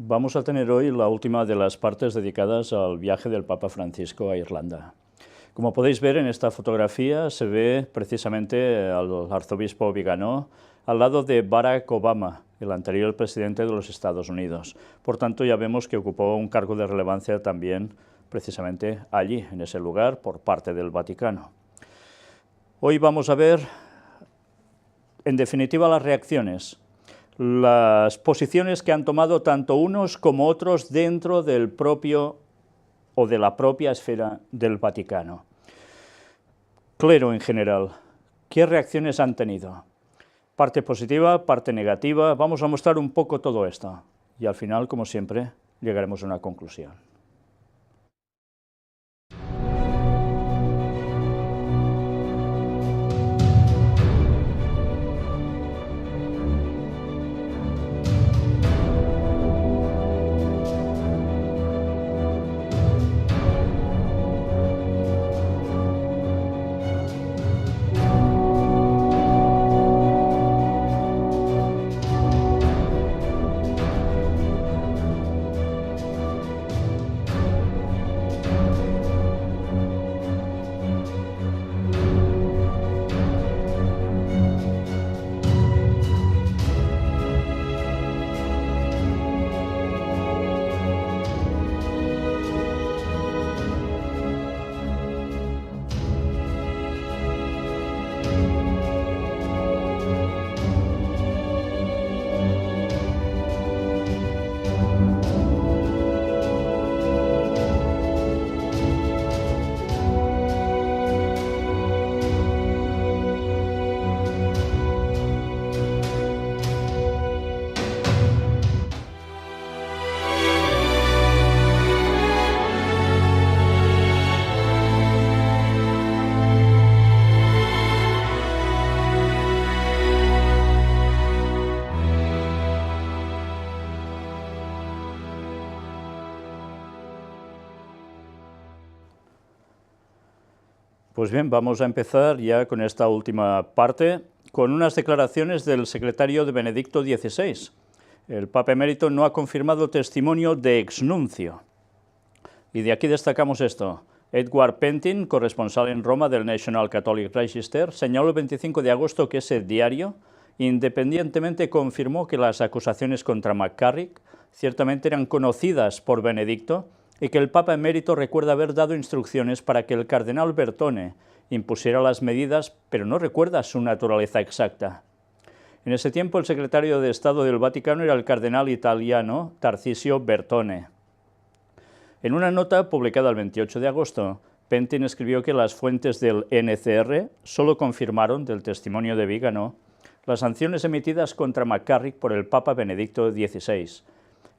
Vamos a tener hoy la última de las partes dedicadas al viaje del Papa Francisco a Irlanda. Como podéis ver en esta fotografía, se ve precisamente al arzobispo Viganò al lado de Barack Obama, el anterior presidente de los Estados Unidos. Por tanto, ya vemos que ocupó un cargo de relevancia también precisamente allí, en ese lugar, por parte del Vaticano. Hoy vamos a ver, en definitiva, las reacciones, las posiciones que han tomado tanto unos como otros dentro del propio o de la propia esfera del Vaticano. Clero en general, ¿qué reacciones han tenido? Parte positiva, parte negativa, vamos a mostrar un poco todo esto y al final, como siempre, llegaremos a una conclusión. Pues bien, vamos a empezar ya con esta última parte, con unas declaraciones del secretario de Benedicto XVI. El Papa Emérito no ha confirmado testimonio de exnuncio. Y de aquí destacamos esto. Edward Pentin, corresponsal en Roma del National Catholic Register, señaló el 25 de agosto que ese diario independientemente confirmó que las acusaciones contra McCarrick ciertamente eran conocidas por Benedicto, y que el Papa Emérito recuerda haber dado instrucciones para que el cardenal Bertone impusiera las medidas, pero no recuerda su naturaleza exacta. En ese tiempo el secretario de Estado del Vaticano era el cardenal italiano Tarcisio Bertone. En una nota publicada el 28 de agosto, Pentin escribió que las fuentes del NCR solo confirmaron del testimonio de Viganò las sanciones emitidas contra McCarrick por el Papa Benedicto XVI.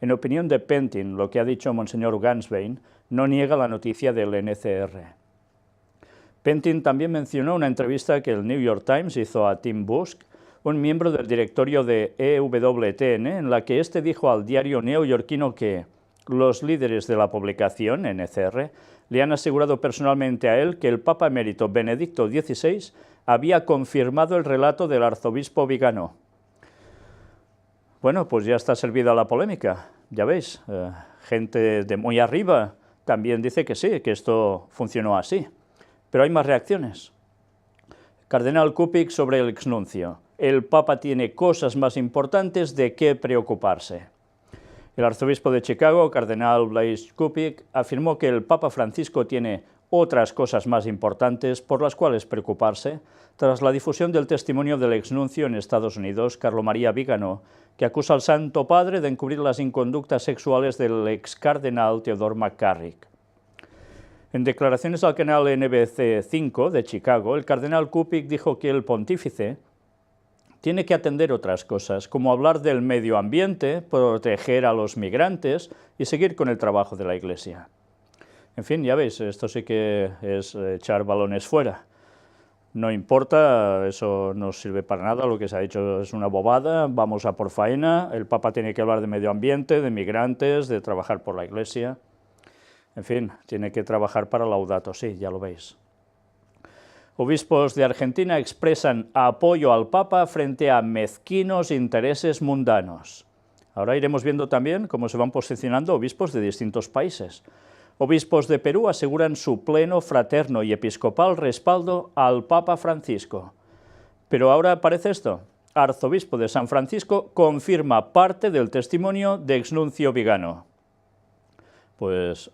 En opinión de Pentin, lo que ha dicho Monseñor Ganswein no niega la noticia del NCR. Pentin también mencionó una entrevista que el New York Times hizo a Tim Busk, un miembro del directorio de EWTN, en la que éste dijo al diario neoyorquino que los líderes de la publicación, NCR, le han asegurado personalmente a él que el Papa Emérito Benedicto XVI había confirmado el relato del arzobispo Viganò. Bueno, pues ya está servida la polémica, ya veis, gente de muy arriba también dice que sí, que esto funcionó así, pero hay más reacciones. Cardenal Kupik sobre el exnuncio. El Papa tiene cosas más importantes de qué preocuparse. El arzobispo de Chicago, cardenal Blaise Kupik, afirmó que el Papa Francisco tiene otras cosas más importantes por las cuales preocuparse tras la difusión del testimonio del exnuncio en Estados Unidos, Carlo María Viganò, que acusa al Santo Padre de encubrir las inconductas sexuales del ex cardenal Theodore McCarrick. En declaraciones al canal NBC5 de Chicago, el cardenal Kupik dijo que el pontífice tiene que atender otras cosas, como hablar del medio ambiente, proteger a los migrantes y seguir con el trabajo de la Iglesia. En fin, ya veis, esto sí que es echar balones fuera. No importa, eso no sirve para nada, lo que se ha dicho es una bobada, vamos a por faena, el Papa tiene que hablar de medio ambiente, de migrantes, de trabajar por la Iglesia. En fin, tiene que trabajar para Laudato Si, ya lo veis. Obispos de Argentina expresan apoyo al Papa frente a mezquinos intereses mundanos. Ahora iremos viendo también cómo se van posicionando obispos de distintos países. Obispos de Perú aseguran su pleno, fraterno y episcopal respaldo al Papa Francisco. Pero ahora aparece esto. Arzobispo de San Francisco confirma parte del testimonio de exnuncio Vigano. Pues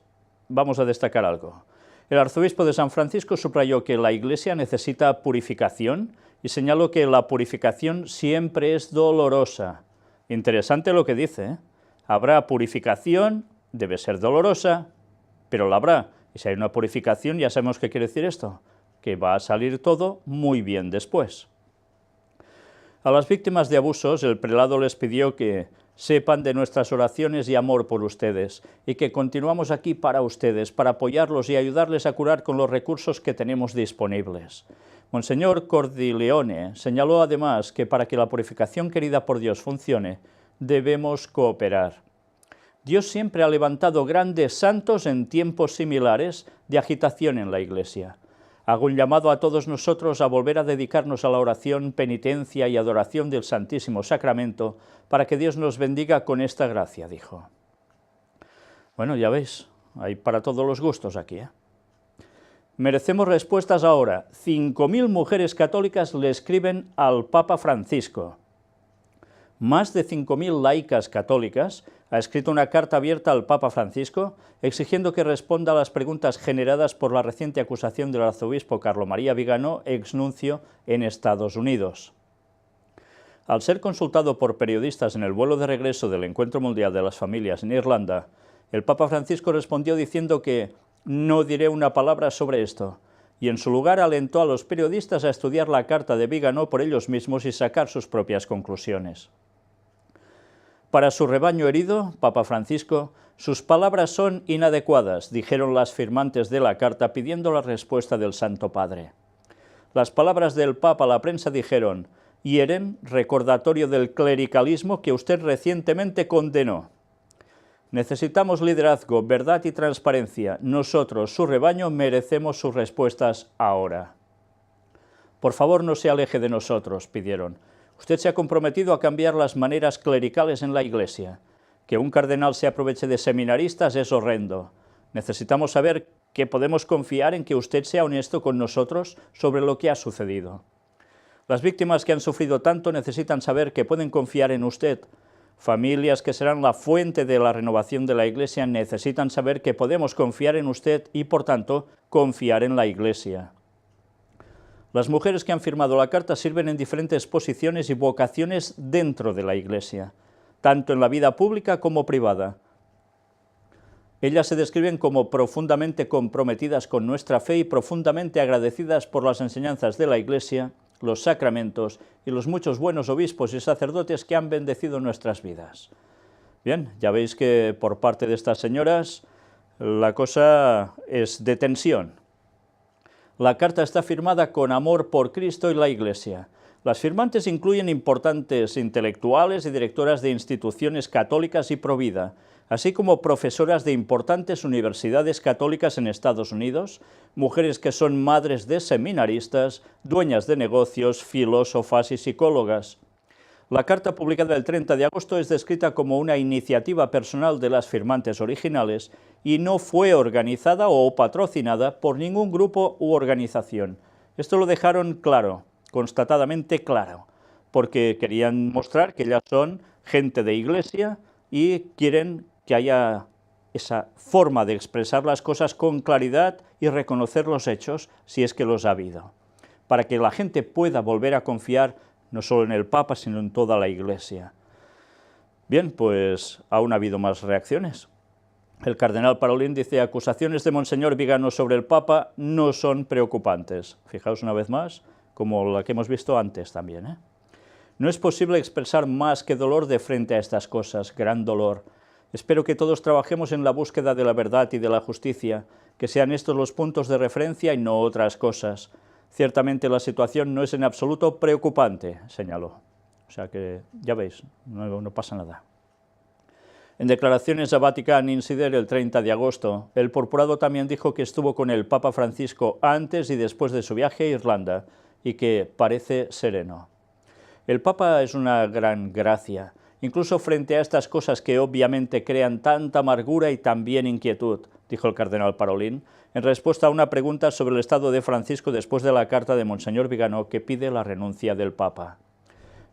vamos a destacar algo. El arzobispo de San Francisco subrayó que la Iglesia necesita purificación y señaló que la purificación siempre es dolorosa. Interesante lo que dice, ¿eh? Habrá purificación, debe ser dolorosa, pero la habrá. Y si hay una purificación, ya sabemos qué quiere decir esto, que va a salir todo muy bien después. A las víctimas de abusos, el prelado les pidió que sepan de nuestras oraciones y amor por ustedes, y que continuamos aquí para ustedes, para apoyarlos y ayudarles a curar con los recursos que tenemos disponibles. Monseñor Cordileone señaló además que para que la purificación querida por Dios funcione, debemos cooperar. Dios siempre ha levantado grandes santos en tiempos similares de agitación en la Iglesia. Hago un llamado a todos nosotros a volver a dedicarnos a la oración, penitencia y adoración del Santísimo Sacramento para que Dios nos bendiga con esta gracia, dijo. Bueno, ya veis, hay para todos los gustos aquí, ¿eh? Merecemos respuestas ahora. 5.000 mujeres católicas le escriben al Papa Francisco. Más de 5.000 laicas católicas ha escrito una carta abierta al Papa Francisco exigiendo que responda a las preguntas generadas por la reciente acusación del arzobispo Carlo María Vigano, exnuncio en Estados Unidos. Al ser consultado por periodistas en el vuelo de regreso del Encuentro Mundial de las Familias en Irlanda, el Papa Francisco respondió diciendo que «no diré una palabra sobre esto», y en su lugar alentó a los periodistas a estudiar la carta de Vigano por ellos mismos y sacar sus propias conclusiones. Para su rebaño herido, Papa Francisco, sus palabras son inadecuadas, dijeron las firmantes de la carta pidiendo la respuesta del Santo Padre. Las palabras del Papa a la prensa dijeron, hieren recordatorio del clericalismo que usted recientemente condenó. Necesitamos liderazgo, verdad y transparencia. Nosotros, su rebaño, merecemos sus respuestas ahora. Por favor, no se aleje de nosotros, pidieron. Usted se ha comprometido a cambiar las maneras clericales en la Iglesia. Que un cardenal se aproveche de seminaristas es horrendo. Necesitamos saber que podemos confiar en que usted sea honesto con nosotros sobre lo que ha sucedido. Las víctimas que han sufrido tanto necesitan saber que pueden confiar en usted. Familias que serán la fuente de la renovación de la Iglesia necesitan saber que podemos confiar en usted y, por tanto, confiar en la Iglesia. Las mujeres que han firmado la carta sirven en diferentes posiciones y vocaciones dentro de la Iglesia, tanto en la vida pública como privada. Ellas se describen como profundamente comprometidas con nuestra fe y profundamente agradecidas por las enseñanzas de la Iglesia, los sacramentos y los muchos buenos obispos y sacerdotes que han bendecido nuestras vidas. Bien, ya veis que por parte de estas señoras la cosa es de tensión. La carta está firmada con amor por Cristo y la Iglesia. Las firmantes incluyen importantes intelectuales y directoras de instituciones católicas y provida, así como profesoras de importantes universidades católicas en Estados Unidos, mujeres que son madres de seminaristas, dueñas de negocios, filósofas y psicólogas. La carta publicada el 30 de agosto es descrita como una iniciativa personal de las firmantes originales y no fue organizada o patrocinada por ningún grupo u organización. Esto lo dejaron claro, constatadamente claro, porque querían mostrar que ellas son gente de Iglesia y quieren que haya esa forma de expresar las cosas con claridad y reconocer los hechos si es que los ha habido, para que la gente pueda volver a confiar no solo en el Papa, sino en toda la Iglesia. Bien, pues aún ha habido más reacciones. El cardenal Parolin dice, acusaciones de Monseñor Vigano sobre el Papa no son preocupantes. Fijaos una vez más, como la que hemos visto antes también, ¿eh? No es posible expresar más que dolor de frente a estas cosas, gran dolor. Espero que todos trabajemos en la búsqueda de la verdad y de la justicia, que sean estos los puntos de referencia y no otras cosas. Ciertamente la situación no es en absoluto preocupante, señaló. O sea que, ya veis, no pasa nada. En declaraciones a Vatican Insider el 30 de agosto, el purpurado también dijo que estuvo con el Papa Francisco antes y después de su viaje a Irlanda y que parece sereno. El Papa es una gran gracia incluso frente a estas cosas que obviamente crean tanta amargura y también inquietud, dijo el cardenal Parolin, en respuesta a una pregunta sobre el estado de Francisco después de la carta de Monseñor Viganó que pide la renuncia del Papa.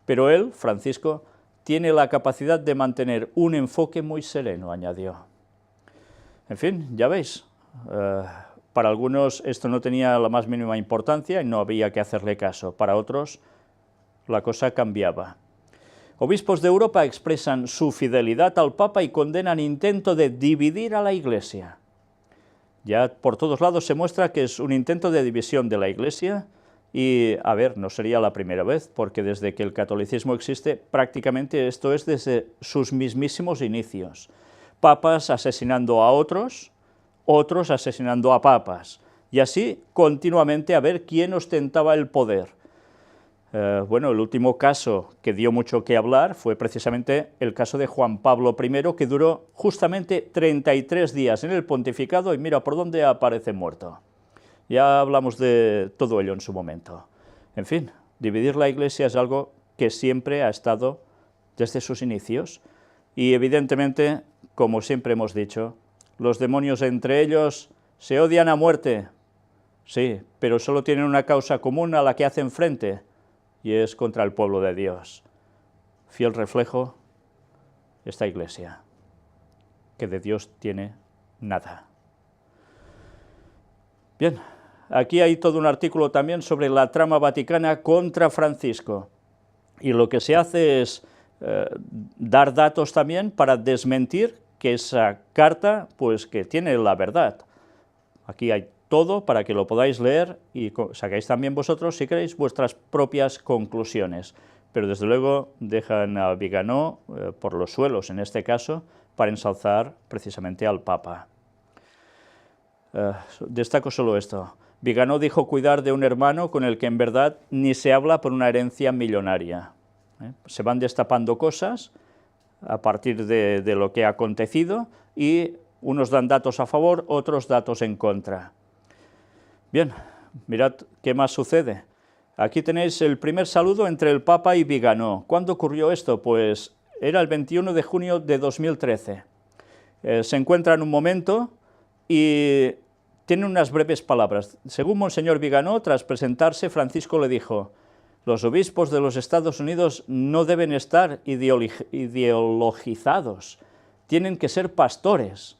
Pero él, Francisco, tiene la capacidad de mantener un enfoque muy sereno, añadió. En fin, ya veis, para algunos esto no tenía la más mínima importancia y no había que hacerle caso. Para otros, la cosa cambiaba. Obispos de Europa expresan su fidelidad al Papa y condenan intento de dividir a la Iglesia. Ya por todos lados se muestra que es un intento de división de la Iglesia y, a ver, no sería la primera vez, porque desde que el catolicismo existe, prácticamente esto es desde sus mismísimos inicios. Papas asesinando a otros, otros asesinando a papas, y así continuamente a ver quién ostentaba el poder. Bueno, el último caso que dio mucho que hablar fue precisamente el caso de Juan Pablo I, que duró justamente 33 días en el pontificado y mira por dónde aparece muerto. Ya hablamos de todo ello en su momento. En fin, dividir la Iglesia es algo que siempre ha estado desde sus inicios y evidentemente, como siempre hemos dicho, los demonios entre ellos se odian a muerte, sí, pero solo tienen una causa común a la que hacen frente, y es contra el pueblo de Dios. Fiel reflejo, esta Iglesia, que de Dios tiene nada. Bien, aquí hay todo un artículo también sobre la trama vaticana contra Francisco, y lo que se hace es dar datos también para desmentir que esa carta, pues que tiene la verdad. Aquí hay todo para que lo podáis leer y sacáis también vosotros, si queréis, vuestras propias conclusiones. Pero desde luego dejan a Viganó por los suelos, en este caso, para ensalzar precisamente al Papa. Destaco solo esto. Viganó dijo cuidar de un hermano con el que en verdad ni se habla por una herencia millonaria. Se van destapando cosas a partir de lo que ha acontecido y unos dan datos a favor, otros datos en contra. Bien, mirad qué más sucede. Aquí tenéis el primer saludo entre el Papa y Viganó. ¿Cuándo ocurrió esto? Pues era el 21 de junio de 2013. Se encuentran un momento y tienen unas breves palabras. Según Monseñor Viganó, tras presentarse, Francisco le dijo: los obispos de los Estados Unidos no deben estar ideologizados, tienen que ser pastores.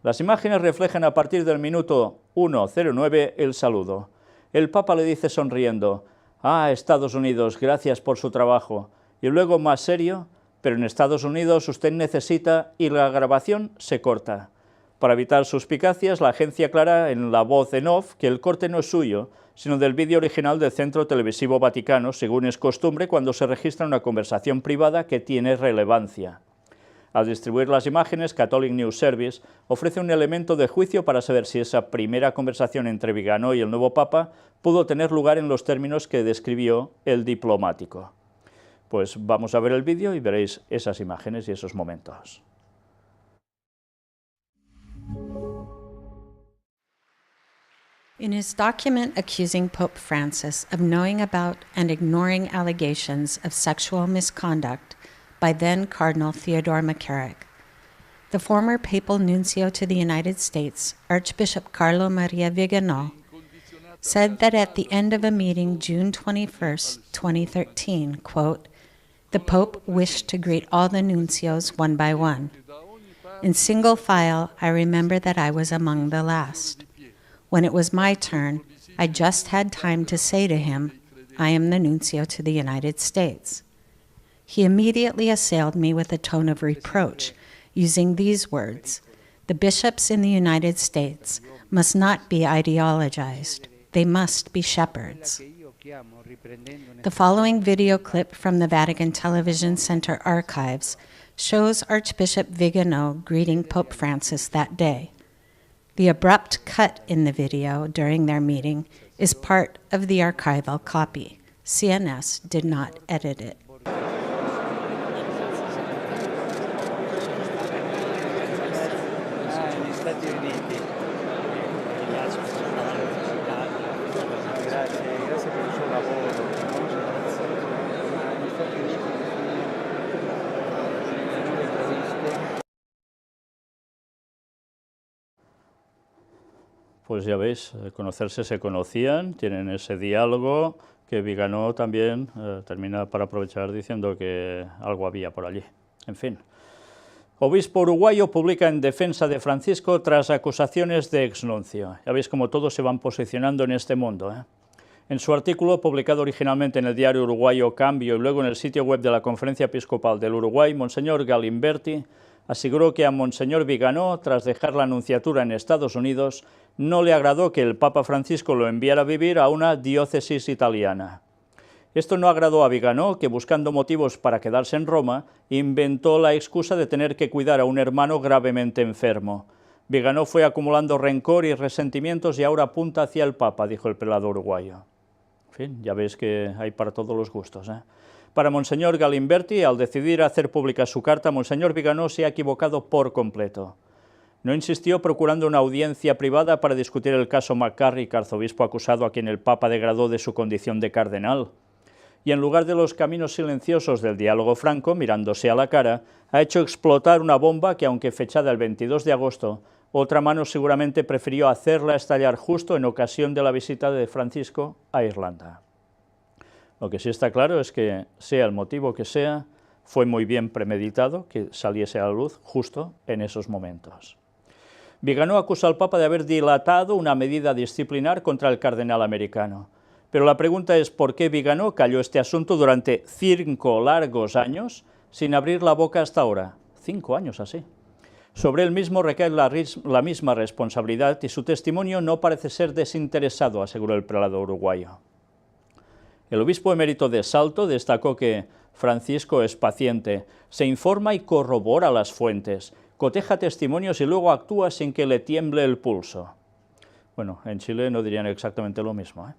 Las imágenes reflejan a partir del minuto 1:09 el saludo. El Papa le dice sonriendo: «Ah, Estados Unidos, gracias por su trabajo». Y luego más serio: «Pero en Estados Unidos usted necesita…» y la grabación se corta. Para evitar suspicacias, la agencia aclara en la voz en off que el corte no es suyo, sino del vídeo original del Centro Televisivo Vaticano, según es costumbre cuando se registra una conversación privada que tiene relevancia. Al distribuir las imágenes, Catholic News Service ofrece un elemento de juicio para saber si esa primera conversación entre Viganó y el nuevo Papa pudo tener lugar en los términos que describió el diplomático. Pues vamos a ver el vídeo y veréis esas imágenes y esos momentos. In his document accusing Pope Francis of knowing about and ignoring allegations of sexual misconduct by then Cardinal Theodore McCarrick, the former papal nuncio to the United States, Archbishop Carlo Maria Viganò, said that at the end of a meeting June 21, 2013, quote, "The Pope wished to greet all the nuncios one by one. In single file, I remember that I was among the last. When it was my turn, I just had time to say to him, I am the nuncio to the United States. He immediately assailed me with a tone of reproach, using these words: the bishops in the United States must not be ideologized. They must be shepherds." The following video clip from the Vatican Television Center archives shows Archbishop Viganò greeting Pope Francis that day. The abrupt cut in the video during their meeting is part of the archival copy. CNS did not edit it. pues ya veis, conocerse se conocían, tienen ese diálogo que Viganó también termina para aprovechar diciendo que algo había por allí. En fin. Obispo uruguayo publica en defensa de Francisco tras acusaciones de exnuncio. Ya veis cómo todos se van posicionando en este mundo, ¿eh? En su artículo, publicado originalmente en el diario uruguayo Cambio y luego en el sitio web de la Conferencia Episcopal del Uruguay, Monseñor Galimberti aseguró que a Monseñor Viganó, tras dejar la nunciatura en Estados Unidos, no le agradó que el Papa Francisco lo enviara a vivir a una diócesis italiana. Esto no agradó a Viganó, que buscando motivos para quedarse en Roma, inventó la excusa de tener que cuidar a un hermano gravemente enfermo. Viganó fue acumulando rencor y resentimientos y ahora apunta hacia el Papa, dijo el prelado uruguayo. En fin, ya veis que hay para todos los gustos, ¿eh? Para Monseñor Galimberti, al decidir hacer pública su carta, Monseñor Viganó se ha equivocado por completo. No insistió procurando una audiencia privada para discutir el caso McCarrick, arzobispo acusado a quien el Papa degradó de su condición de cardenal. Y en lugar de los caminos silenciosos del diálogo franco, mirándose a la cara, ha hecho explotar una bomba que, aunque fechada el 22 de agosto, otra mano seguramente prefirió hacerla estallar justo en ocasión de la visita de Francisco a Irlanda. Lo que sí está claro es que, sea el motivo que sea, fue muy bien premeditado que saliese a la luz justo en esos momentos. Viganó acusa al Papa de haber dilatado una medida disciplinar contra el cardenal americano. Pero la pregunta es ¿por qué Viganó calló este asunto durante 5 largos años sin abrir la boca hasta ahora? 5 años así. Sobre él mismo recae la misma responsabilidad y su testimonio no parece ser desinteresado, aseguró el prelado uruguayo. El obispo emérito de Salto destacó que Francisco es paciente, se informa y corrobora las fuentes, coteja testimonios y luego actúa sin que le tiemble el pulso. Bueno, en Chile no dirían exactamente lo mismo, ¿eh?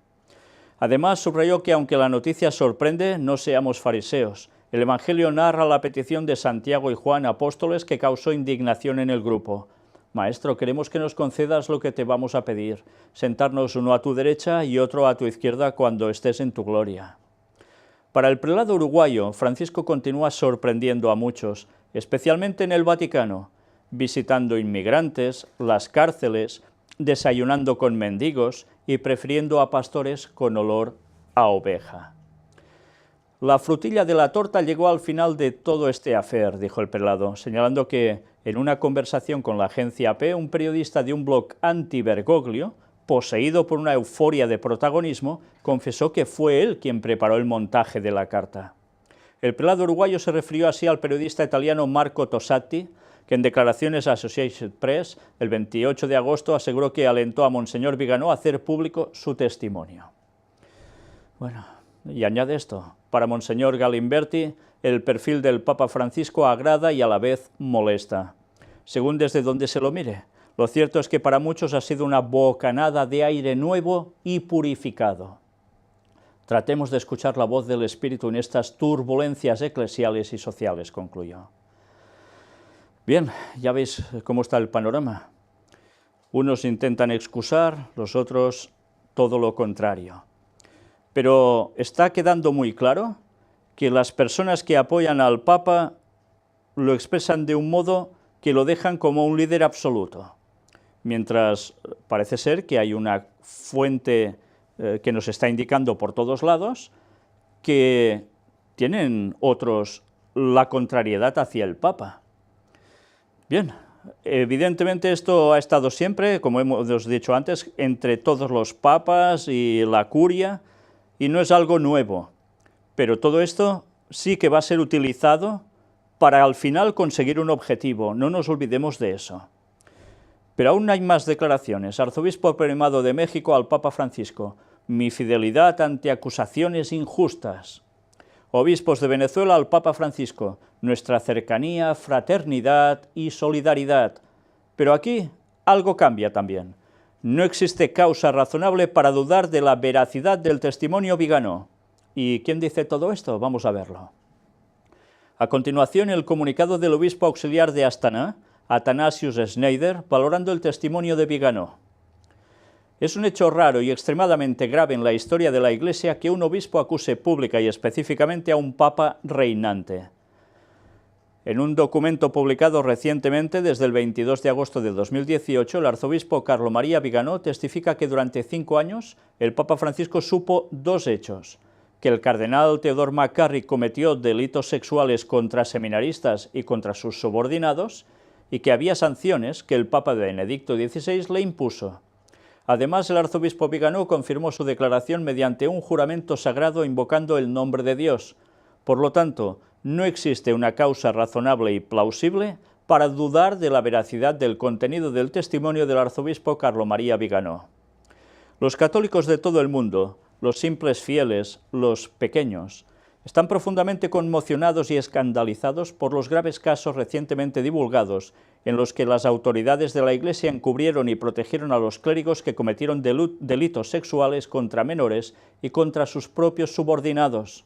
Además, subrayó que aunque la noticia sorprende, no seamos fariseos. El Evangelio narra la petición de Santiago y Juan, apóstoles, que causó indignación en el grupo. Maestro, queremos que nos concedas lo que te vamos a pedir, sentarnos uno a tu derecha y otro a tu izquierda cuando estés en tu gloria. Para el prelado uruguayo, Francisco continúa sorprendiendo a muchos, especialmente en el Vaticano, visitando inmigrantes, las cárceles, desayunando con mendigos y prefiriendo a pastores con olor a oveja. La frutilla de la torta llegó al final de todo este affair, dijo el prelado, señalando que, en una conversación con la agencia AP, un periodista de un blog anti-Bergoglio, poseído por una euforia de protagonismo, confesó que fue él quien preparó el montaje de la carta. El prelado uruguayo se refirió así al periodista italiano Marco Tosatti, que en declaraciones a Associated Press, el 28 de agosto, aseguró que alentó a Monseñor Viganó a hacer público su testimonio. Bueno, y añade esto, para Monseñor Galimberti, el perfil del Papa Francisco agrada y a la vez molesta. Según desde donde se lo mire, lo cierto es que para muchos ha sido una bocanada de aire nuevo y purificado. Tratemos de escuchar la voz del Espíritu en estas turbulencias eclesiales y sociales, concluyó. Bien, ya veis cómo está el panorama. Unos intentan excusar, los otros todo lo contrario. Pero está quedando muy claro que las personas que apoyan al Papa lo expresan de un modo que lo dejan como un líder absoluto, mientras parece ser que hay una fuente que nos está indicando por todos lados que tienen otros la contrariedad hacia el Papa. Bien, evidentemente esto ha estado siempre, como hemos dicho antes, entre todos los papas y la curia, y no es algo nuevo, pero todo esto sí que va a ser utilizado para al final conseguir un objetivo, no nos olvidemos de eso. Pero aún hay más declaraciones. Arzobispo primado de México al Papa Francisco, mi fidelidad ante acusaciones injustas. Obispos de Venezuela al Papa Francisco, nuestra cercanía, fraternidad y solidaridad. Pero aquí algo cambia también. No existe causa razonable para dudar de la veracidad del testimonio Viganó. ¿Y quién dice todo esto? Vamos a verlo. A continuación, el comunicado del obispo auxiliar de Astana, Athanasius Schneider, valorando el testimonio de Viganó. Es un hecho raro y extremadamente grave en la historia de la Iglesia que un obispo acuse pública y específicamente a un papa reinante. En un documento publicado recientemente, desde el 22 de agosto de 2018, el arzobispo Carlo María Viganò testifica que durante 5 años el Papa Francisco supo 2 hechos: que el cardenal Theodore McCarrick cometió delitos sexuales contra seminaristas y contra sus subordinados, y que había sanciones que el Papa Benedicto XVI le impuso. Además, el arzobispo Viganò confirmó su declaración mediante un juramento sagrado invocando el nombre de Dios. Por lo tanto, no existe una causa razonable y plausible para dudar de la veracidad del contenido del testimonio del arzobispo Carlo María Viganò. Los católicos de todo el mundo, los simples fieles, los pequeños, están profundamente conmocionados y escandalizados por los graves casos recientemente divulgados en los que las autoridades de la Iglesia encubrieron y protegieron a los clérigos que cometieron delitos sexuales contra menores y contra sus propios subordinados.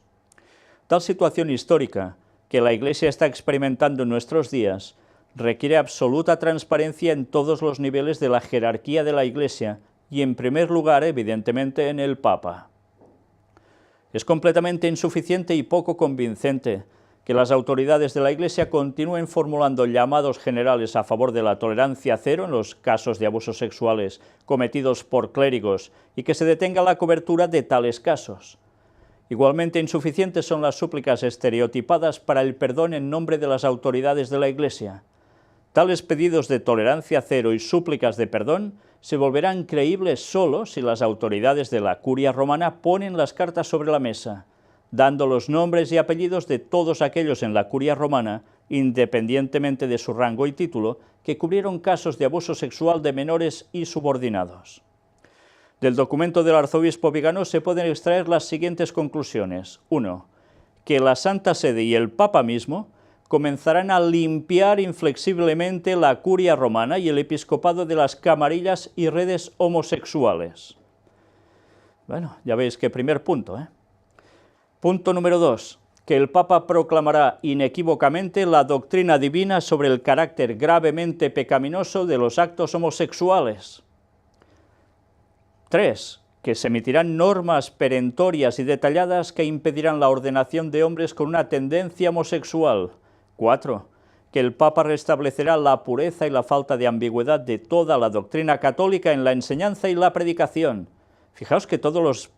Tal situación histórica que la Iglesia está experimentando en nuestros días requiere absoluta transparencia en todos los niveles de la jerarquía de la Iglesia y, en primer lugar, evidentemente, en el Papa. Es completamente insuficiente y poco convincente que las autoridades de la Iglesia continúen formulando llamados generales a favor de la tolerancia cero en los casos de abusos sexuales cometidos por clérigos y que se detenga la cobertura de tales casos. Igualmente insuficientes son las súplicas estereotipadas para el perdón en nombre de las autoridades de la Iglesia. Tales pedidos de tolerancia cero y súplicas de perdón se volverán creíbles solo si las autoridades de la Curia Romana ponen las cartas sobre la mesa, dando los nombres y apellidos de todos aquellos en la Curia Romana, independientemente de su rango y título, que cubrieron casos de abuso sexual de menores y subordinados. Del documento del arzobispo Viganò se pueden extraer las siguientes conclusiones. 1. Que la Santa Sede y el Papa mismo comenzarán a limpiar inflexiblemente la Curia Romana y el episcopado de las camarillas y redes homosexuales. Bueno, ya veis qué primer punto, ¿eh? Punto número 2. Que el Papa proclamará inequívocamente la doctrina divina sobre el carácter gravemente pecaminoso de los actos homosexuales. 3. Que se emitirán normas perentorias y detalladas que impedirán la ordenación de hombres con una tendencia homosexual. 4. Que el Papa restablecerá la pureza y la falta de ambigüedad de toda la doctrina católica en la enseñanza y la predicación. Fijaos que todos los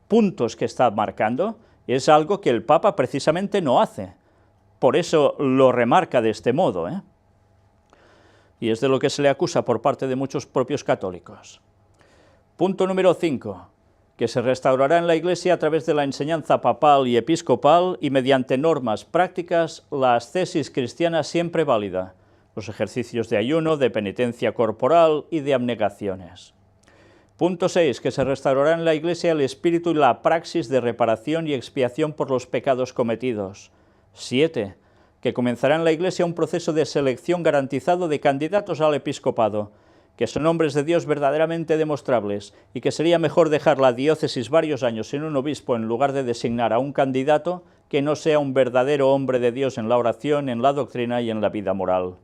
puntos que está marcando es algo que el Papa precisamente no hace. Por eso lo remarca de este modo, ¿eh? Y es de lo que se le acusa por parte de muchos propios católicos. Punto número 5. Que se restaurará en la Iglesia a través de la enseñanza papal y episcopal y mediante normas prácticas la ascesis cristiana siempre válida, los ejercicios de ayuno, de penitencia corporal y de abnegaciones. Punto 6. Que se restaurará en la Iglesia el espíritu y la praxis de reparación y expiación por los pecados cometidos. 7. Que comenzará en la Iglesia un proceso de selección garantizado de candidatos al episcopado, que son hombres de Dios verdaderamente demostrables, y que sería mejor dejar la diócesis varios años sin un obispo en lugar de designar a un candidato que no sea un verdadero hombre de Dios en la oración, en la doctrina y en la vida moral.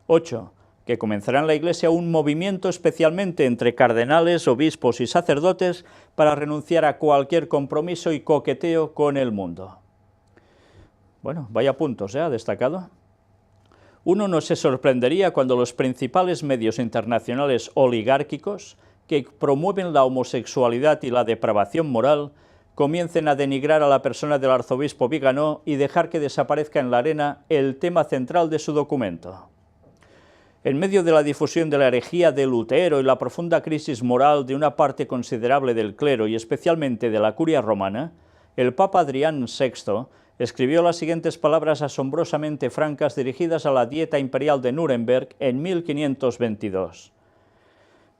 8. Que comenzará en la Iglesia un movimiento especialmente entre cardenales, obispos y sacerdotes para renunciar a cualquier compromiso y coqueteo con el mundo. Bueno, vaya puntos, ¿ha destacado? Uno no se sorprendería cuando los principales medios internacionales oligárquicos que promueven la homosexualidad y la depravación moral comiencen a denigrar a la persona del arzobispo Viganò y dejar que desaparezca en la arena el tema central de su documento. En medio de la difusión de la herejía de Lutero y la profunda crisis moral de una parte considerable del clero y especialmente de la Curia Romana, el Papa Adrián VI escribió las siguientes palabras asombrosamente francas dirigidas a la Dieta Imperial de Nuremberg en 1522.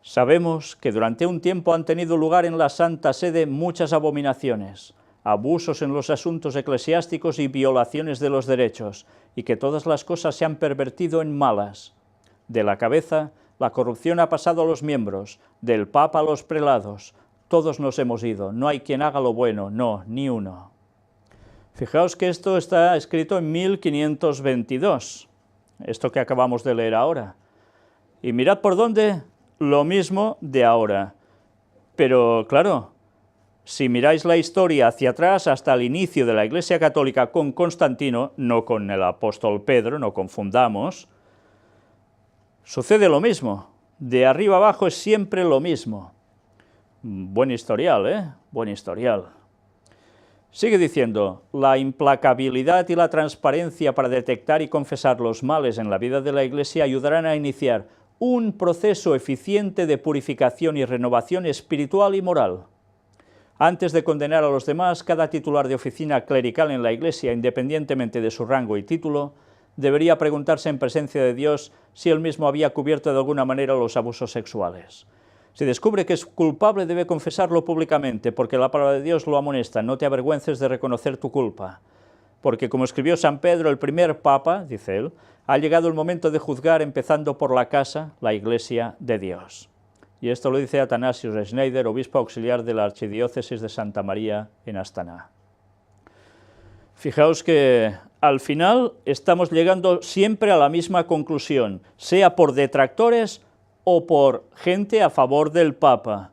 Sabemos que durante un tiempo han tenido lugar en la Santa Sede muchas abominaciones, abusos en los asuntos eclesiásticos y violaciones de los derechos, y que todas las cosas se han pervertido en malas. De la cabeza, la corrupción ha pasado a los miembros, del Papa a los prelados. Todos nos hemos ido, no hay quien haga lo bueno, no, ni uno. Fijaos que esto está escrito en 1522, esto que acabamos de leer ahora. Y mirad por dónde, lo mismo de ahora. Pero, claro, Si miráis la historia hacia atrás, hasta el inicio de la Iglesia Católica con Constantino, no con el apóstol Pedro, no confundamos, sucede lo mismo. De arriba abajo es siempre lo mismo. Buen historial, ¿eh? Buen historial. Sigue diciendo, la implacabilidad y la transparencia para detectar y confesar los males en la vida de la Iglesia ayudarán a iniciar un proceso eficiente de purificación y renovación espiritual y moral. Antes de condenar a los demás, cada titular de oficina clerical en la Iglesia, independientemente de su rango y título, debería preguntarse en presencia de Dios si él mismo había cubierto de alguna manera los abusos sexuales. Si descubre que es culpable, debe confesarlo públicamente, porque la palabra de Dios lo amonesta: no te avergüences de reconocer tu culpa. Porque, como escribió San Pedro, el primer papa, dice él, ha llegado el momento de juzgar empezando por la casa, la Iglesia de Dios. Y esto lo dice Atanasius Schneider, obispo auxiliar de la Archidiócesis de Santa María en Astana. Fijaos que al final estamos llegando siempre a la misma conclusión, sea por detractores o por gente a favor del Papa.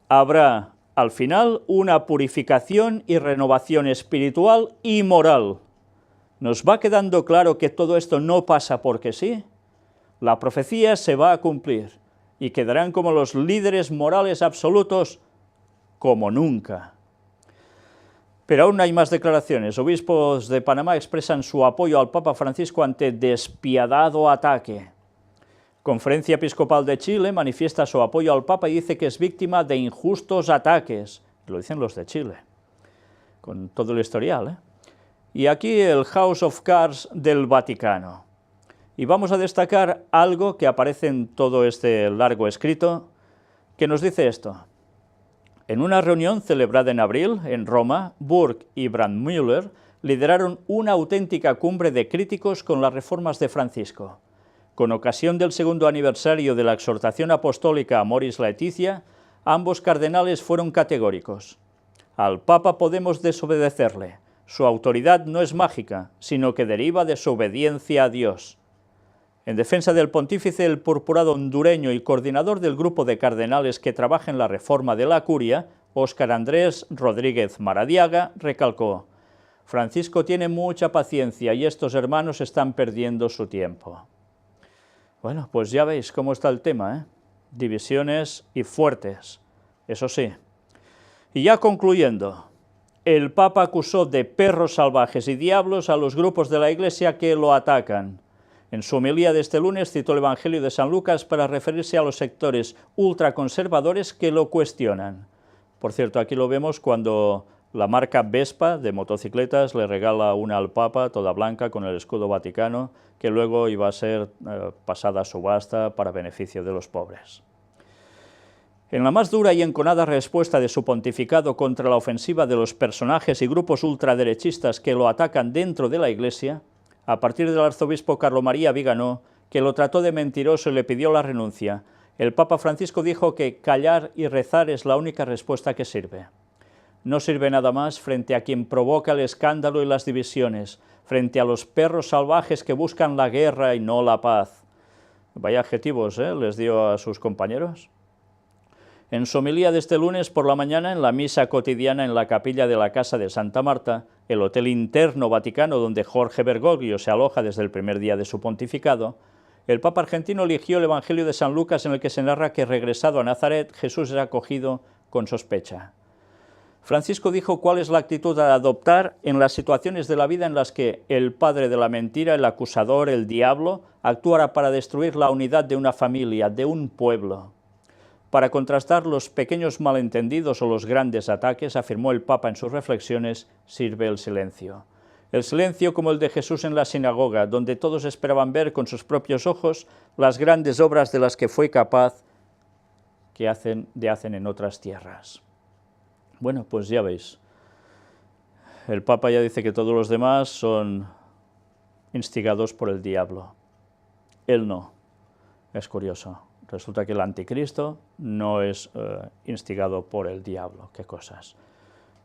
Habrá al final una purificación y renovación espiritual y moral. ¿Nos va quedando claro que todo esto no pasa porque sí? La profecía se va a cumplir y quedarán como los líderes morales absolutos como nunca. Pero aún hay más declaraciones. Obispos de Panamá expresan su apoyo al Papa Francisco ante despiadado ataque. Conferencia Episcopal de Chile manifiesta su apoyo al Papa y dice que es víctima de injustos ataques. Lo dicen los de Chile, con todo el historial, ¿eh? Y aquí el House of Cards del Vaticano. Y vamos a destacar algo que aparece en todo este largo escrito, que nos dice esto. En una reunión celebrada en abril, en Roma, Burke y Brandmüller lideraron una auténtica cumbre de críticos con las reformas de Francisco. Con ocasión del segundo aniversario de la exhortación apostólica Amoris Laetitia, ambos cardenales fueron categóricos. Al Papa podemos desobedecerle. Su autoridad no es mágica, sino que deriva de su obediencia a Dios. En defensa del pontífice, el purpurado hondureño y coordinador del grupo de cardenales que trabaja en la reforma de la curia, Óscar Andrés Rodríguez Maradiaga, recalcó: Francisco tiene mucha paciencia y estos hermanos están perdiendo su tiempo. Bueno, pues ya veis cómo está el tema, ¿eh? Divisiones y fuertes, eso sí. Y ya concluyendo, el Papa acusó de perros salvajes y diablos a los grupos de la Iglesia que lo atacan. En su homilía de este lunes citó el Evangelio de San Lucas para referirse a los sectores ultraconservadores que lo cuestionan. Por cierto, aquí lo vemos cuando la marca Vespa de motocicletas le regala una al Papa, toda blanca, con el escudo vaticano, que luego iba a ser pasada a subasta para beneficio de los pobres. En la más dura y enconada respuesta de su pontificado contra la ofensiva de los personajes y grupos ultraderechistas que lo atacan dentro de la Iglesia, a partir del arzobispo Carlomaría Viganó, que lo trató de mentiroso y le pidió la renuncia, el Papa Francisco dijo que callar y rezar es la única respuesta que sirve. No sirve nada más frente a quien provoca el escándalo y las divisiones, frente a los perros salvajes que buscan la guerra y no la paz. Vaya adjetivos, les dio a sus compañeros. En su homilía de este lunes por la mañana, en la misa cotidiana en la capilla de la Casa de Santa Marta, el hotel interno vaticano donde Jorge Bergoglio se aloja desde el primer día de su pontificado, el Papa argentino eligió el Evangelio de San Lucas, en el que se narra que, regresado a Nazaret, Jesús es acogido con sospecha. Francisco dijo cuál es la actitud a adoptar en las situaciones de la vida en las que el padre de la mentira, el acusador, el diablo, actuara para destruir la unidad de una familia, de un pueblo. Para contrastar los pequeños malentendidos o los grandes ataques, afirmó el Papa en sus reflexiones, sirve el silencio. El silencio como el de Jesús en la sinagoga, donde todos esperaban ver con sus propios ojos las grandes obras de las que fue capaz que hacen en otras tierras. Bueno, pues ya veis, el Papa ya dice que todos los demás son instigados por el diablo. Él no. Es curioso. Resulta que el anticristo no es instigado por el diablo. Qué cosas.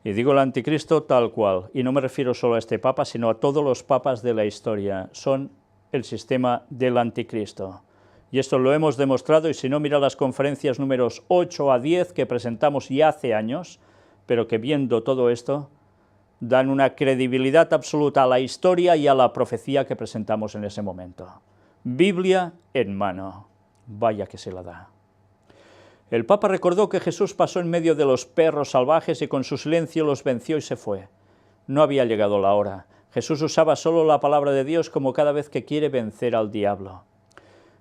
Y digo el anticristo tal cual, y no me refiero solo a este papa, sino a todos los papas de la historia. Son el sistema del anticristo. Y esto lo hemos demostrado, y si no, mira las conferencias números 8 a 10 que presentamos ya hace años, pero que viendo todo esto, dan una credibilidad absoluta a la historia y a la profecía que presentamos en ese momento. Biblia en mano, vaya que se la da. El Papa recordó que Jesús pasó en medio de los perros salvajes y con su silencio los venció y se fue. No había llegado la hora. Jesús usaba solo la palabra de Dios como cada vez que quiere vencer al diablo.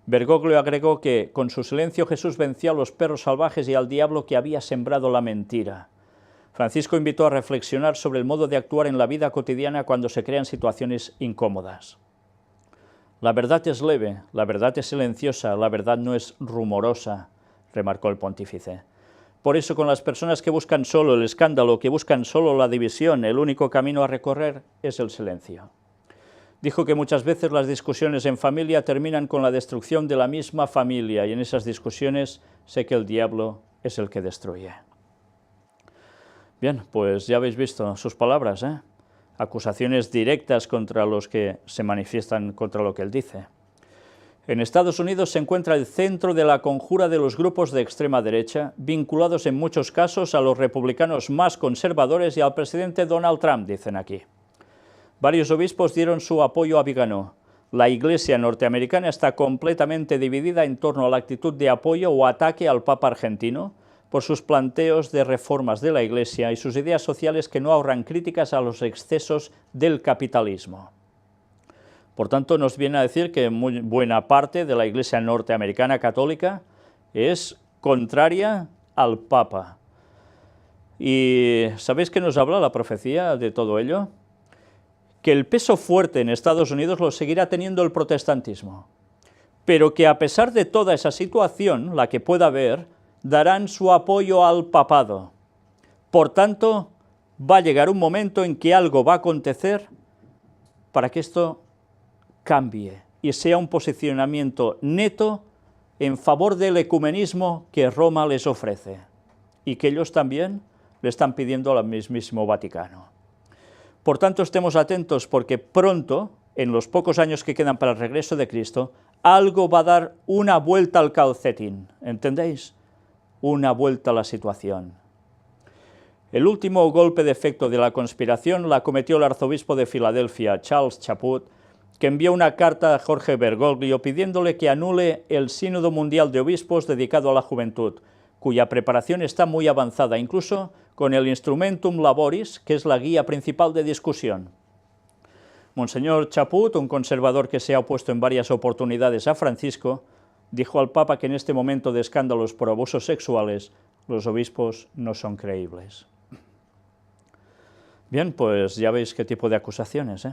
Bergoglio agregó que con su silencio Jesús venció a los perros salvajes y al diablo que había sembrado la mentira. Francisco invitó a reflexionar sobre el modo de actuar en la vida cotidiana cuando se crean situaciones incómodas. La verdad es leve, la verdad es silenciosa, la verdad no es rumorosa, remarcó el pontífice. Por eso, con las personas que buscan solo el escándalo, que buscan solo la división, el único camino a recorrer es el silencio. Dijo que muchas veces las discusiones en familia terminan con la destrucción de la misma familia, y en esas discusiones sé que el diablo es el que destruye. Bien, pues ya habéis visto sus palabras, acusaciones directas contra los que se manifiestan contra lo que él dice. En Estados Unidos se encuentra el centro de la conjura de los grupos de extrema derecha, vinculados en muchos casos a los republicanos más conservadores y al presidente Donald Trump, dicen aquí. Varios obispos dieron su apoyo a Vigano. La Iglesia norteamericana está completamente dividida en torno a la actitud de apoyo o ataque al Papa argentino, por sus planteos de reformas de la Iglesia y sus ideas sociales que no ahorran críticas a los excesos del capitalismo. Por tanto, nos viene a decir que muy buena parte de la Iglesia norteamericana católica es contraria al Papa. ¿Y sabéis qué nos habla la profecía de todo ello? Que el peso fuerte en Estados Unidos lo seguirá teniendo el protestantismo, pero que a pesar de toda esa situación, la que pueda haber, darán su apoyo al papado. Por tanto, va a llegar un momento en que algo va a acontecer para que esto cambie y sea un posicionamiento neto en favor del ecumenismo que Roma les ofrece y que ellos también le están pidiendo al mismísimo Vaticano. Por tanto, estemos atentos porque pronto, en los pocos años que quedan para el regreso de Cristo, algo va a dar una vuelta al calcetín, ¿entendéis? Una vuelta a la situación. El último golpe de efecto de la conspiración la cometió el arzobispo de Filadelfia, Charles Chaput, que envió una carta a Jorge Bergoglio pidiéndole que anule el Sínodo Mundial de Obispos dedicado a la juventud, cuya preparación está muy avanzada, incluso con el Instrumentum Laboris, que es la guía principal de discusión. Monseñor Chaput, un conservador que se ha opuesto en varias oportunidades a Francisco, dijo al Papa que en este momento de escándalos por abusos sexuales, los obispos no son creíbles. Bien, pues ya veis qué tipo de acusaciones,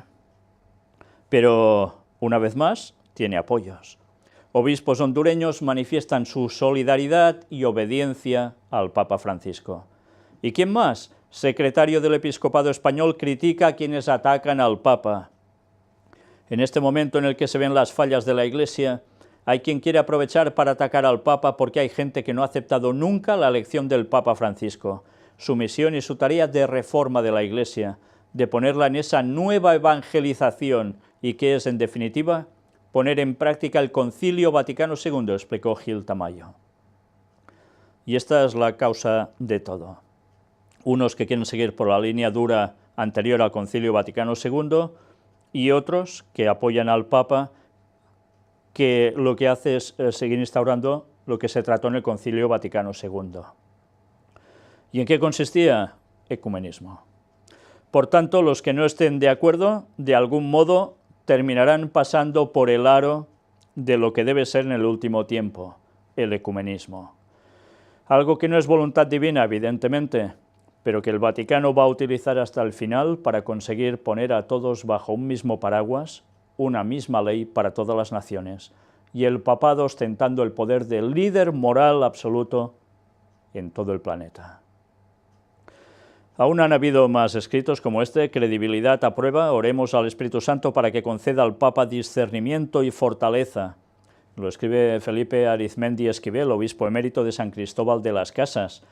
Pero, una vez más, tiene apoyos. Obispos hondureños manifiestan su solidaridad y obediencia al Papa Francisco. ¿Y quién más? Secretario del Episcopado Español critica a quienes atacan al Papa. En este momento en el que se ven las fallas de la Iglesia, hay quien quiere aprovechar para atacar al Papa porque hay gente que no ha aceptado nunca la elección del Papa Francisco, su misión y su tarea de reforma de la Iglesia, de ponerla en esa nueva evangelización y que es, en definitiva, poner en práctica el Concilio Vaticano II, explicó Gil Tamayo. Y esta es la causa de todo. Unos que quieren seguir por la línea dura anterior al Concilio Vaticano II y otros que apoyan al Papa, que lo que hace es seguir instaurando lo que se trató en el Concilio Vaticano II. ¿Y en qué consistía? Ecumenismo. Por tanto, los que no estén de acuerdo, de algún modo, terminarán pasando por el aro de lo que debe ser en el último tiempo, el ecumenismo. Algo que no es voluntad divina, evidentemente, pero que el Vaticano va a utilizar hasta el final para conseguir poner a todos bajo un mismo paraguas, una misma ley para todas las naciones, y el papado ostentando el poder de líder moral absoluto en todo el planeta. Aún han habido más escritos como este, credibilidad a prueba, oremos al Espíritu Santo para que conceda al Papa discernimiento y fortaleza. Lo escribe Felipe Arizmendi Esquivel, obispo emérito de San Cristóbal de las Casas,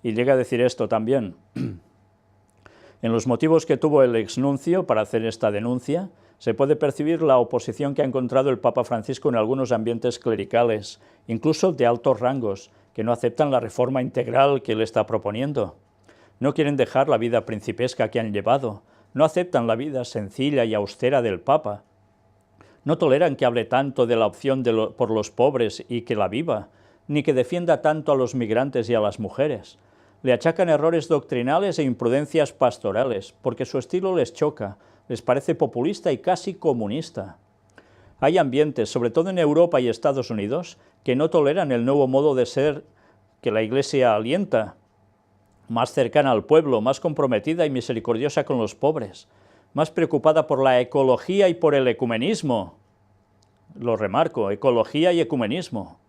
y llega a decir esto también. En los motivos que tuvo el exnuncio para hacer esta denuncia, Se puede percibir la oposición que ha encontrado el Papa Francisco en algunos ambientes clericales, incluso de altos rangos, que no aceptan la reforma integral que él está proponiendo. No quieren dejar la vida principesca que han llevado, no aceptan la vida sencilla y austera del Papa. No toleran que hable tanto de la opción por los pobres y que la viva, ni que defienda tanto a los migrantes y a las mujeres. Le achacan errores doctrinales e imprudencias pastorales, porque su estilo les choca, les parece populista y casi comunista. Hay ambientes, sobre todo en Europa y Estados Unidos, que no toleran el nuevo modo de ser que la Iglesia alienta, más cercana al pueblo, más comprometida y misericordiosa con los pobres, más preocupada por la ecología y por el ecumenismo. Lo remarco, ecología y ecumenismo.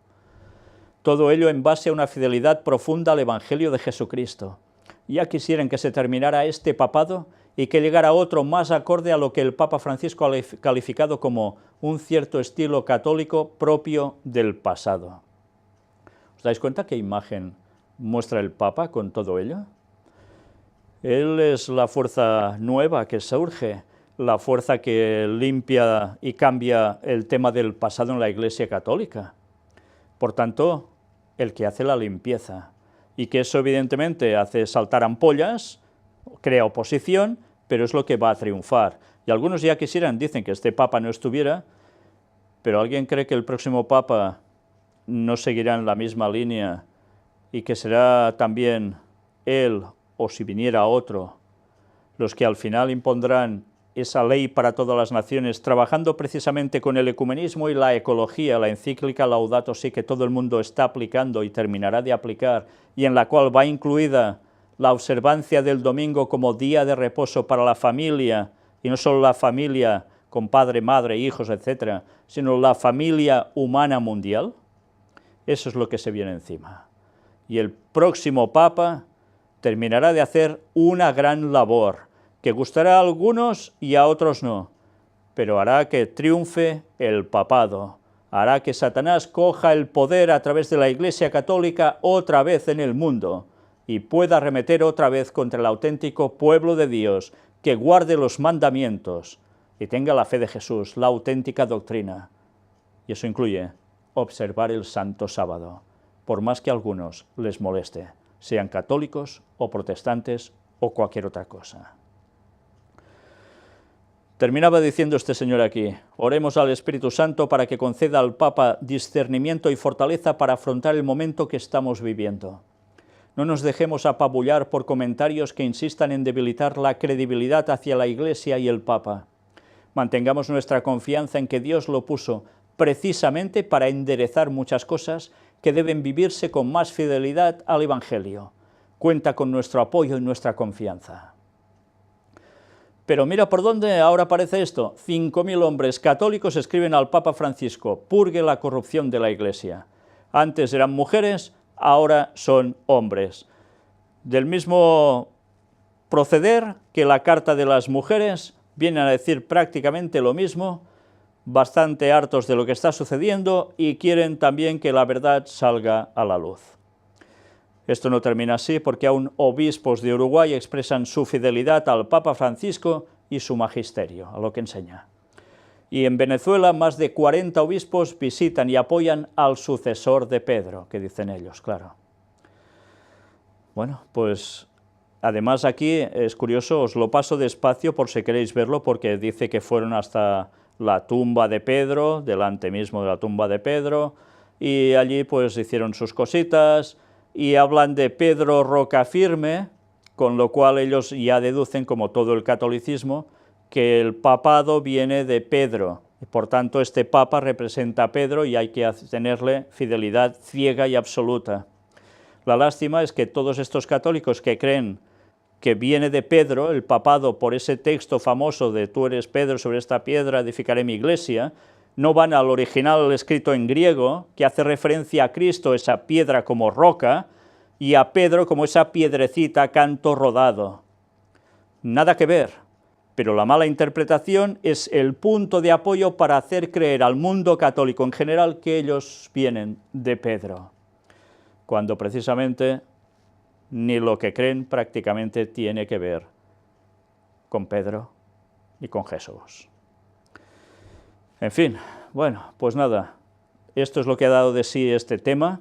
Todo ello en base a una fidelidad profunda al Evangelio de Jesucristo. Ya quisieran que se terminara este papado y que llegara otro más acorde a lo que el Papa Francisco ha calificado como un cierto estilo católico propio del pasado. ¿Os dais cuenta qué imagen muestra el Papa con todo ello? Él es la fuerza nueva que surge, la fuerza que limpia y cambia el tema del pasado en la Iglesia Católica. Por tanto, el que hace la limpieza, y que eso evidentemente hace saltar ampollas, crea oposición, pero es lo que va a triunfar. Y algunos ya quisieran, dicen que este Papa no estuviera, pero ¿alguien cree que el próximo Papa no seguirá en la misma línea y que será también él, o si viniera otro, los que al final impondrán esa ley para todas las naciones, trabajando precisamente con el ecumenismo y la ecología, la encíclica Laudato Si, que todo el mundo está aplicando y terminará de aplicar, y en la cual va incluida la observancia del domingo como día de reposo para la familia, y no solo la familia con padre, madre, hijos, etcétera, sino la familia humana mundial. Eso es lo que se viene encima. Y el próximo Papa terminará de hacer una gran labor, que gustará a algunos y a otros no, pero hará que triunfe el papado, hará que Satanás coja el poder a través de la Iglesia Católica otra vez en el mundo y pueda arremeter otra vez contra el auténtico pueblo de Dios, que guarde los mandamientos y tenga la fe de Jesús, la auténtica doctrina. Y eso incluye observar el Santo Sábado, por más que a algunos les moleste, sean católicos o protestantes o cualquier otra cosa. Terminaba diciendo este señor aquí: oremos al Espíritu Santo para que conceda al Papa discernimiento y fortaleza para afrontar el momento que estamos viviendo. No nos dejemos apabullar por comentarios que insistan en debilitar la credibilidad hacia la Iglesia y el Papa. Mantengamos nuestra confianza en que Dios lo puso precisamente para enderezar muchas cosas que deben vivirse con más fidelidad al Evangelio. Cuenta con nuestro apoyo y nuestra confianza. Pero mira por dónde ahora aparece esto. 5.000 hombres católicos escriben al Papa Francisco: purgue la corrupción de la Iglesia. Antes eran mujeres, ahora son hombres. Del mismo proceder que la Carta de las Mujeres, vienen a decir prácticamente lo mismo, bastante hartos de lo que está sucediendo y quieren también que la verdad salga a la luz. Esto no termina así, porque aún obispos de Uruguay expresan su fidelidad al Papa Francisco y su magisterio, a lo que enseña. Y en Venezuela más de 40 obispos visitan y apoyan al sucesor de Pedro, que dicen ellos, claro. Bueno, pues además aquí es curioso, os lo paso despacio por si queréis verlo, porque dice que fueron hasta la tumba de Pedro, delante mismo de la tumba de Pedro, y allí pues hicieron sus cositas, y hablan de Pedro Rocafirme, con lo cual ellos ya deducen, como todo el catolicismo, que el papado viene de Pedro, y por tanto este papa representa a Pedro y hay que tenerle fidelidad ciega y absoluta. La lástima es que todos estos católicos que creen que viene de Pedro, el papado, por ese texto famoso de tú eres Pedro, sobre esta piedra edificaré mi iglesia, no van al original escrito en griego, que hace referencia a Cristo, esa piedra como roca, y a Pedro como esa piedrecita, canto rodado. Nada que ver, pero la mala interpretación es el punto de apoyo para hacer creer al mundo católico en general que ellos vienen de Pedro, cuando precisamente ni lo que creen prácticamente tiene que ver con Pedro ni con Jesús. En fin, bueno, pues nada, esto es lo que ha dado de sí este tema,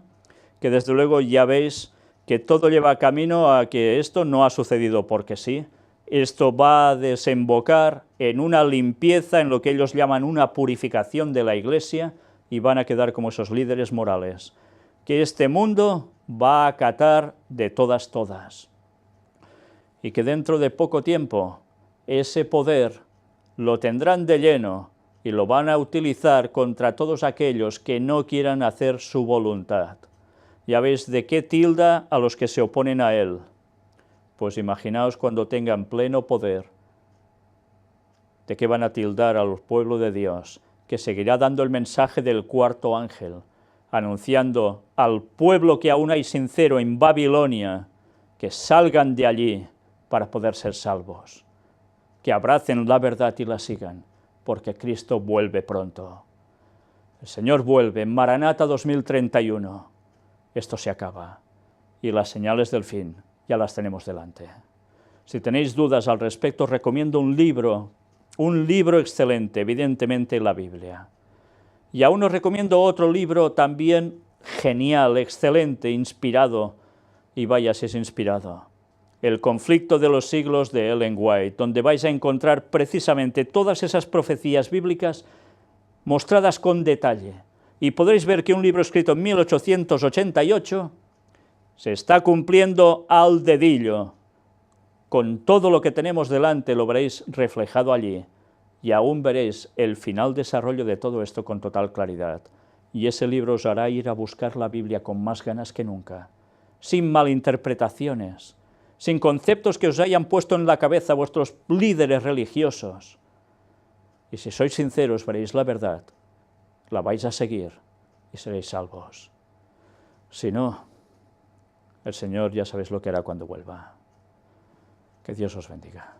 que desde luego ya veis que todo lleva camino a que esto no ha sucedido porque sí, esto va a desembocar en una limpieza, en lo que ellos llaman una purificación de la Iglesia, y van a quedar como esos líderes morales, que este mundo va a acatar de todas, y que dentro de poco tiempo ese poder lo tendrán de lleno y lo van a utilizar contra todos aquellos que no quieran hacer su voluntad. Ya veis de qué tilda a los que se oponen a él. Pues imaginaos cuando tengan pleno poder, de qué van a tildar al pueblo de Dios, que seguirá dando el mensaje del cuarto ángel, anunciando al pueblo que aún hay sincero en Babilonia, que salgan de allí para poder ser salvos, que abracen la verdad y la sigan, porque Cristo vuelve pronto. El Señor vuelve, Maranata 2031. Esto se acaba, y las señales del fin ya las tenemos delante. Si tenéis dudas al respecto, os recomiendo un libro excelente, evidentemente la Biblia. Y aún os recomiendo otro libro también genial, excelente, inspirado, y vaya si es inspirado, El conflicto de los siglos de Ellen White, donde vais a encontrar precisamente todas esas profecías bíblicas mostradas con detalle. Y podréis ver que un libro escrito en 1888 se está cumpliendo al dedillo. Con todo lo que tenemos delante lo veréis reflejado allí, y aún veréis el final desarrollo de todo esto con total claridad. Y ese libro os hará ir a buscar la Biblia con más ganas que nunca, sin malinterpretaciones, sin conceptos que os hayan puesto en la cabeza vuestros líderes religiosos. Y si sois sinceros veréis la verdad, la vais a seguir y seréis salvos. Si no, el Señor ya sabéis lo que hará cuando vuelva. Que Dios os bendiga.